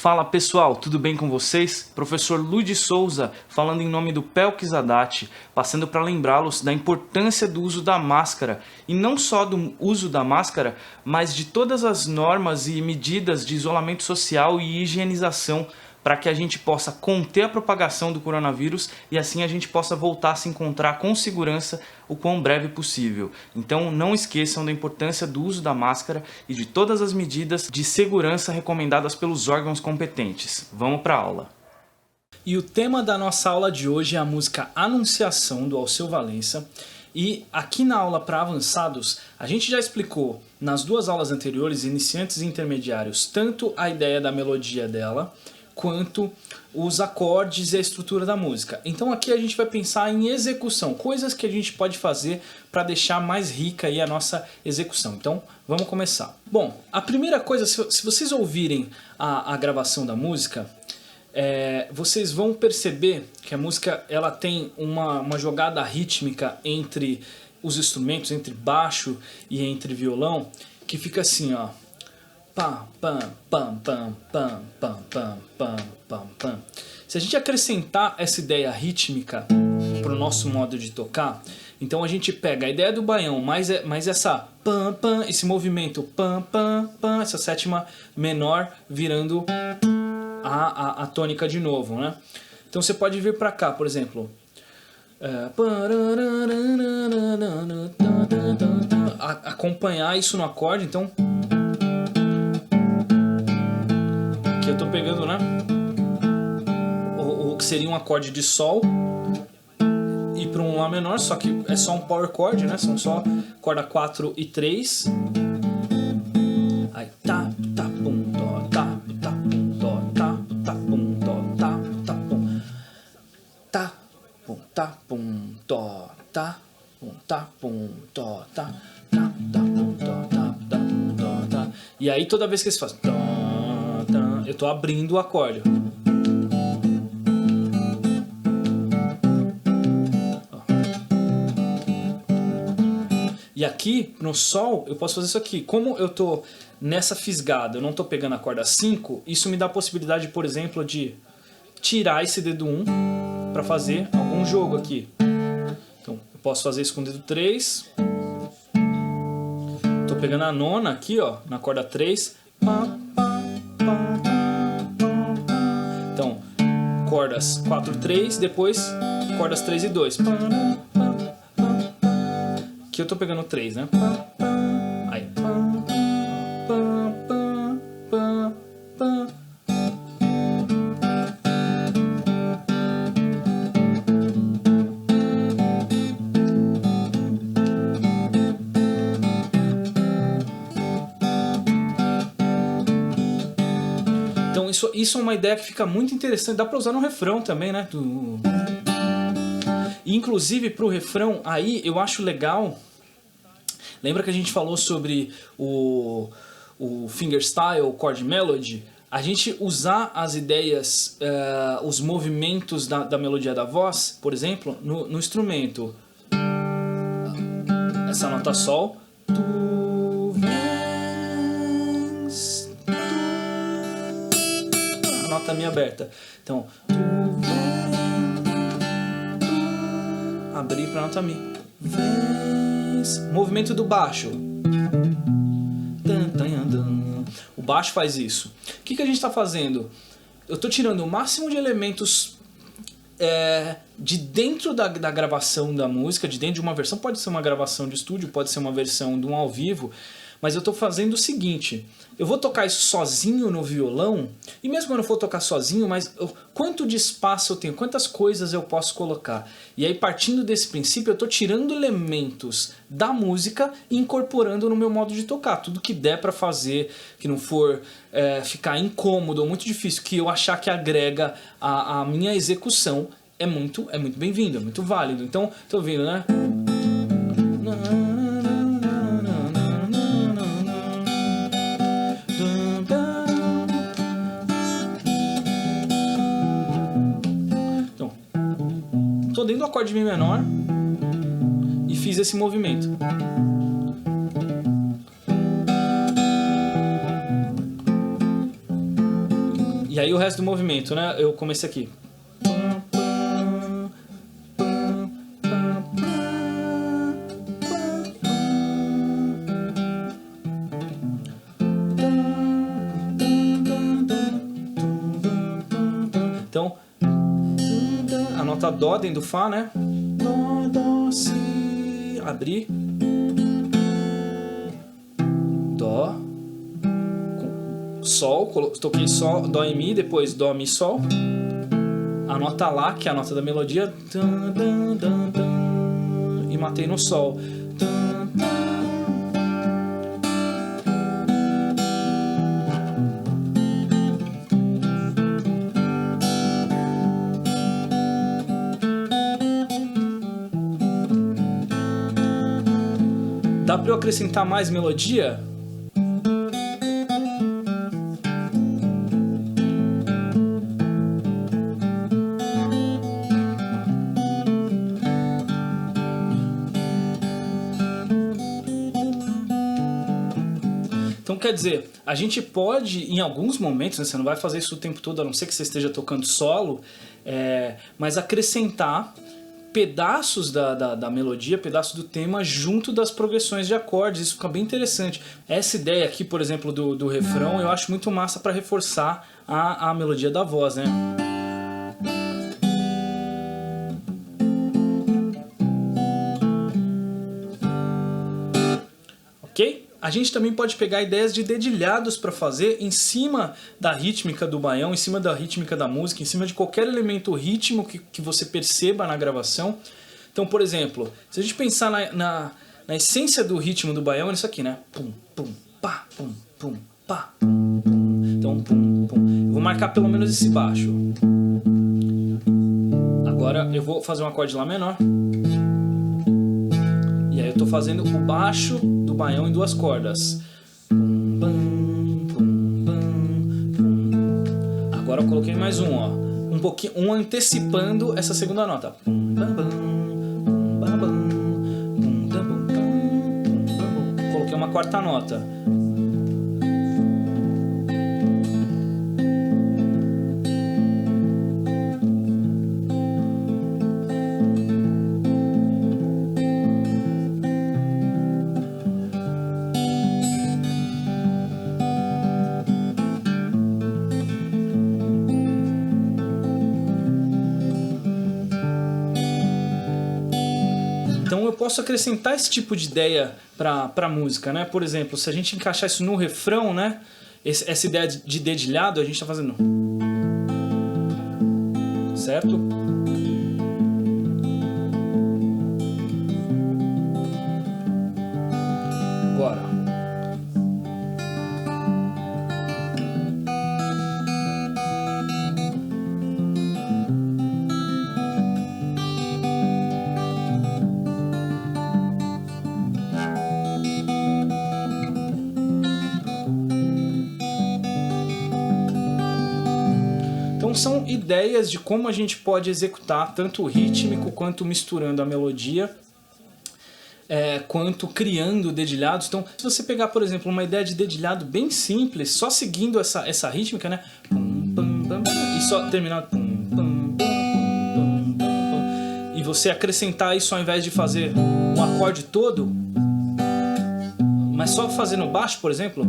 Fala pessoal, tudo bem com vocês? Professor Luiz Souza falando em nome do Pelkes Haddad, passando para lembrá-los da importância do uso da máscara, e não só do uso da máscara, mas de todas as normas e medidas de isolamento social e higienização para que a gente possa conter a propagação do coronavírus e assim a gente possa voltar a se encontrar com segurança o quão breve possível. Então não esqueçam da importância do uso da máscara e de todas as medidas de segurança recomendadas pelos órgãos competentes. Vamos para a aula. E o tema da nossa aula de hoje é a música Anunciação, do Alceu Valença. E aqui na aula para avançados, a gente já explicou nas duas aulas anteriores, iniciantes e intermediários, tanto a ideia da melodia dela, quanto os acordes e a estrutura da música. Então aqui a gente vai pensar em execução, coisas que a gente pode fazer para deixar mais rica aí a nossa execução. Então vamos começar. Bom, a primeira coisa, se vocês ouvirem a gravação da música, vocês vão perceber que a música ela tem uma jogada rítmica entre os instrumentos, entre baixo e entre violão, que fica assim, ó. Pam, pam, pam, pam, pam, pam, pam, pam, pam, pam. Se a gente acrescentar essa ideia rítmica para o nosso modo de tocar, então a gente pega a ideia do baião, mais essa pam, pam, esse movimento pam, pam, pam, essa sétima menor virando a tônica de novo, né? Então você pode vir para cá, por exemplo, acompanhar isso no acorde, então eu tô pegando, né, o que seria um acorde de sol e para um Lá menor, só que é só um power chord, né, são só corda 4 e 3. Aí tá, tá, pum, dó, tá, tá, pum, dó, tá, tá, pum, dó, tá, tá, pum, tá, pum, tá, pum, dó, tá, pum, tá, pum, dó, tá, tá, tá, pum, dó, tá, tá, pum, dó, tá. E aí toda vez que eles fazem eu estou abrindo o acorde. E aqui no Sol eu posso fazer isso aqui. Como eu estou nessa fisgada, eu não estou pegando a corda 5, isso me dá a possibilidade, por exemplo, de tirar esse dedo 1 para fazer algum jogo aqui. Então eu posso fazer isso com o dedo 3. Estou pegando a nona aqui, ó, na corda 3. Então, cordas 4, 3, depois cordas 3 e 2. Aqui eu tô pegando 3, né? Aí. Então isso é uma ideia que fica muito interessante, dá para usar no refrão também, né? E, inclusive pro refrão, aí eu acho legal, lembra que a gente falou sobre o fingerstyle, o chord melody? A gente usar as ideias, os movimentos da melodia da voz, por exemplo, no instrumento. Essa nota sol, tu vens, a nota mi aberta. Então, tu vens, abrir para a nota mi. Vens, movimento do baixo. O baixo faz isso. O que a gente está fazendo? Eu estou tirando o máximo de elementos de dentro da gravação da música, de dentro de uma versão. Pode ser uma gravação de estúdio, pode ser uma versão de um ao vivo, mas eu estou fazendo o seguinte: eu vou tocar isso sozinho no violão, e mesmo quando eu for tocar sozinho, mas quanto de espaço eu tenho, quantas coisas eu posso colocar? E aí, partindo desse princípio, eu estou tirando elementos da música e incorporando no meu modo de tocar. Tudo que der para fazer, que não for ficar incômodo ou muito difícil, que eu achar que agrega a minha execução, é muito bem-vindo, é muito válido. Então, tô ouvindo, né? Então, tô dentro do acorde Mi menor e fiz esse movimento. E E aí o resto do movimento, né? Eu comecei aqui. Então, a nota Dó dentro do Fá, né? Dó, Dó, Si, abrir. Dó. Sol, toquei Sol, Dó e Mi, depois Dó, Mi, Sol. A nota Lá, que é a nota da melodia. E matei no Sol. Dá pra eu acrescentar mais melodia? Então quer dizer, a gente pode, em alguns momentos, né, você não vai fazer isso o tempo todo, a não ser que você esteja tocando solo, mas acrescentar pedaços da melodia, pedaços do tema junto das progressões de acordes. Isso fica bem interessante. Essa ideia aqui, por exemplo, do refrão, eu acho muito massa para reforçar a melodia da voz, né? Ok? A gente também pode pegar ideias de dedilhados para fazer em cima da rítmica do baião, em cima da rítmica da música, em cima de qualquer elemento rítmico que você perceba na gravação. Então, por exemplo, se a gente pensar na essência do ritmo do baião, é isso aqui, né? Pum, pum, pá, pum, pum, pá, pum, pum. Então, pum, pum. Eu vou marcar pelo menos esse baixo. Agora eu vou fazer um acorde Lá menor. E aí eu tô fazendo o baixo do baião em duas cordas. Agora eu coloquei mais um, ó. Um pouquinho, um antecipando essa segunda nota. Coloquei uma quarta nota. Então eu posso acrescentar esse tipo de ideia para a música, né? Por exemplo, se a gente encaixar isso no refrão, né? Essa ideia de dedilhado, a gente está fazendo... Certo? Agora... Então são ideias de como a gente pode executar tanto o rítmico quanto misturando a melodia, quanto criando dedilhados. Então se você pegar, por exemplo, uma ideia de dedilhado bem simples, só seguindo essa rítmica, né? E só terminar... E você acrescentar isso ao invés de fazer um acorde todo, mas só fazendo baixo, por exemplo...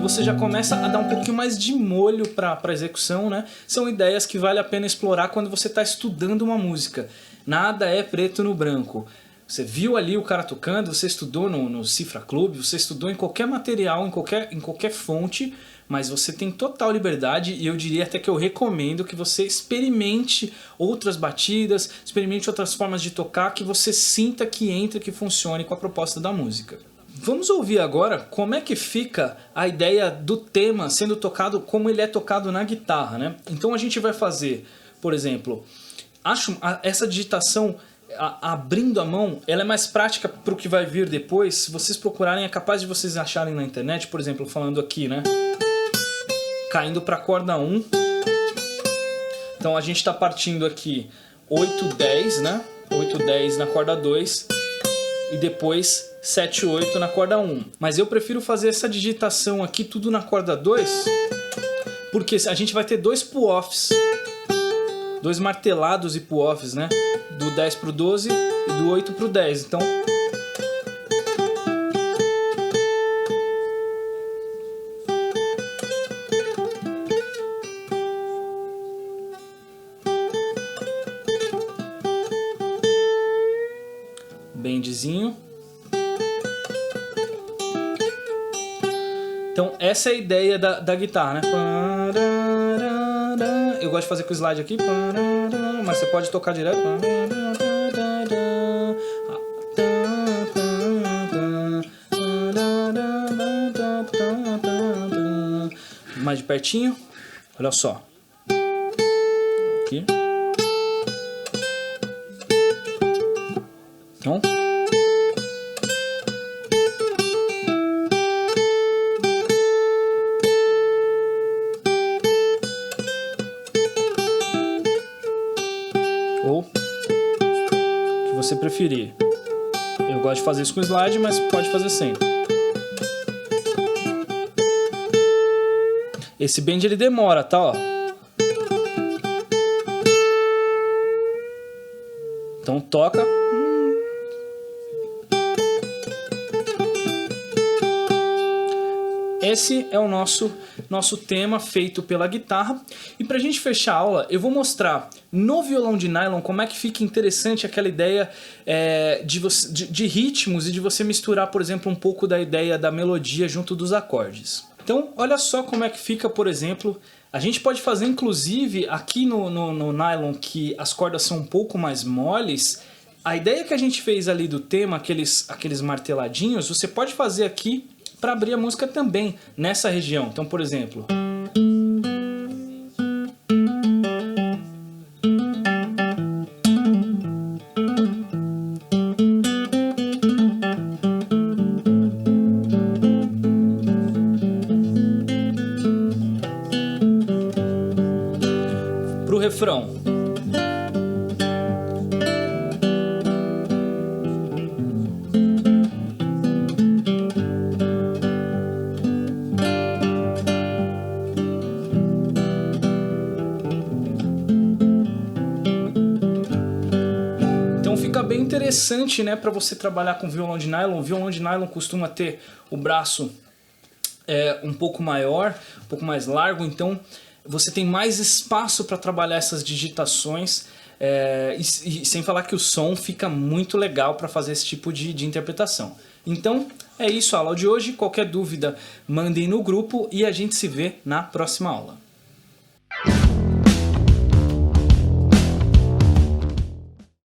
Você já começa a dar um pouquinho mais de molho para a execução, né? São ideias que vale a pena explorar quando você está estudando uma música. Nada é preto no branco. Você viu ali o cara tocando, você estudou no Cifra Club, você estudou em qualquer material, em qualquer fonte, mas você tem total liberdade e eu diria até que eu recomendo que você experimente outras batidas, experimente outras formas de tocar, que você sinta que entra, que funcione com a proposta da música. Vamos ouvir agora como é que fica a ideia do tema sendo tocado, como ele é tocado na guitarra, né? Então a gente vai fazer, por exemplo, essa digitação abrindo a mão, ela é mais prática para o que vai vir depois. Se vocês procurarem, é capaz de vocês acharem na internet, por exemplo, falando aqui, né? Caindo para a corda 1. Então a gente está partindo aqui 8, 10, né? 8, 10 na corda 2. e depois 7, 8 na corda 1. Mas eu prefiro fazer essa digitação aqui tudo na corda 2, porque a gente vai ter dois pull-offs, dois martelados e pull-offs, né? Do 10 pro 12 e do 8 pro 10. Então, bendzinho. Então essa é a ideia da guitarra, né? Eu gosto de fazer com o slide aqui, mas você pode tocar direto. Mais de pertinho, olha só. Aqui. Então. Ou o que você preferir. Eu gosto de fazer isso com slide, mas pode fazer sem. Esse bend ele demora, tá? Ó. Então toca. Esse é o nosso tema feito pela guitarra. E pra gente fechar a aula, eu vou mostrar no violão de nylon como é que fica interessante aquela ideia de ritmos e de você misturar, por exemplo, um pouco da ideia da melodia junto dos acordes. Então, olha só como é que fica, por exemplo, a gente pode fazer inclusive aqui no nylon, que as cordas são um pouco mais moles. A ideia que a gente fez ali do tema, aqueles marteladinhos, você pode fazer aqui para abrir a música também nessa região. Então, por exemplo, pro refrão. Fica bem interessante, né, para você trabalhar com violão de nylon. O violão de nylon costuma ter o braço um pouco maior, um pouco mais largo, então você tem mais espaço para trabalhar essas digitações, e sem falar que o som fica muito legal para fazer esse tipo de interpretação. Então é isso a aula de hoje. Qualquer dúvida mandem no grupo e a gente se vê na próxima aula.